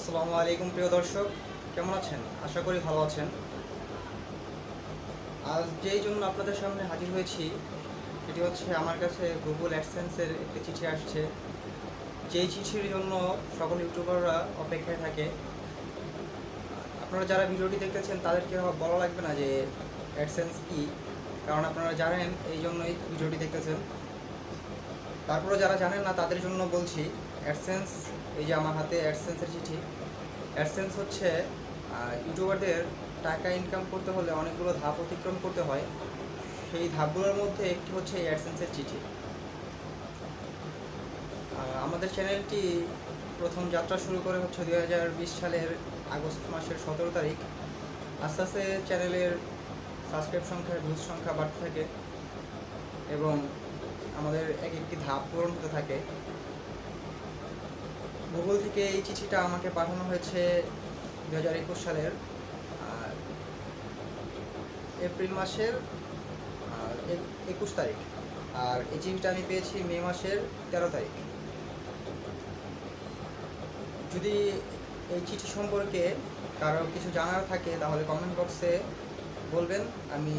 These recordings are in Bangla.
আসসালামু আলাইকুম প্রিয় দর্শক, কেমন আছেন? আশা করি ভালো আছেন। আজ যেই জন্য আপনাদের সামনে হাজির হয়েছি সেটি হচ্ছে আমার কাছে গুগল অ্যাডসেন্সের একটি চিঠি আসছে, যেই চিঠির জন্য সকল ইউটিউবাররা অপেক্ষায় থাকে। আপনারা যারা ভিডিওটি দেখতেছেন তাদেরকে বলা লাগবে না যে অ্যাডসেন্স কী, কারণ আপনারা জানেন এই জন্যই ভিডিওটি দেখতেছেন। তারপরে যারা জানেন না তাদের জন্য বলছি, অ্যাডসেন্স, এই যে আমার হাতে অ্যাডসেন্সের চিঠি। অ্যাডসেন্স হচ্ছে ইউটিউবারদের টাকা ইনকাম করতে হলে অনেকগুলো ধাপ অতিক্রম করতে হয়। সেই ধাপগুলোর মধ্যে একটি হচ্ছে এই অ্যাডসেন্সের চিঠি। আমাদের চ্যানেলটি প্রথম যাত্রা শুরু করে হচ্ছে 2020 সালের আগস্ট মাসের 17 তারিখ। আস্তে আস্তে চ্যানেলের সাবস্ক্রাইব সংখ্যা, ভিউজ সংখ্যা বাড়তে থাকে এবং আমাদের এক একটি ধাপ পূরণ হতে থাকে। গুগল থেকে এই চিঠিটা আমাকে পাঠানো হয়েছে 2021 সালের এপ্রিল মাসের 21 তারিখ, আর এই চিঠিটা আমি পেয়েছি মে মাসের 13 তারিখ। যদি এই চিঠি সম্পর্কে কারো কিছু জানার থাকে তাহলে কমেন্ট বক্সে বলবেন, আমি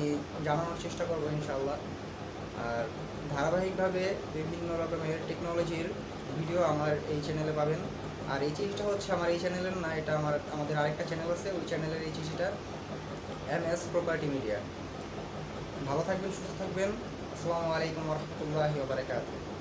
জানানোর চেষ্টা করবো ইনশাআল্লাহ। আর ধারাবাহিকভাবে বিভিন্ন রকমের টেকনোলজির ভিডিও আমার এই চ্যানেলে পাবেন। আর এই চিঠিটা হচ্ছে আমার এই চ্যানেলের না, এটা আমাদের আরেকটা চ্যানেল আছে, ওই চ্যানেলের এই চিঠিটা, MS প্রপার্টি মিডিয়া। ভালো থাকবেন, সুস্থ থাকবেন। আসসালামু আলাইকুম ওয়া রাহমাতুল্লাহি ওয়া বারাকাতুহু।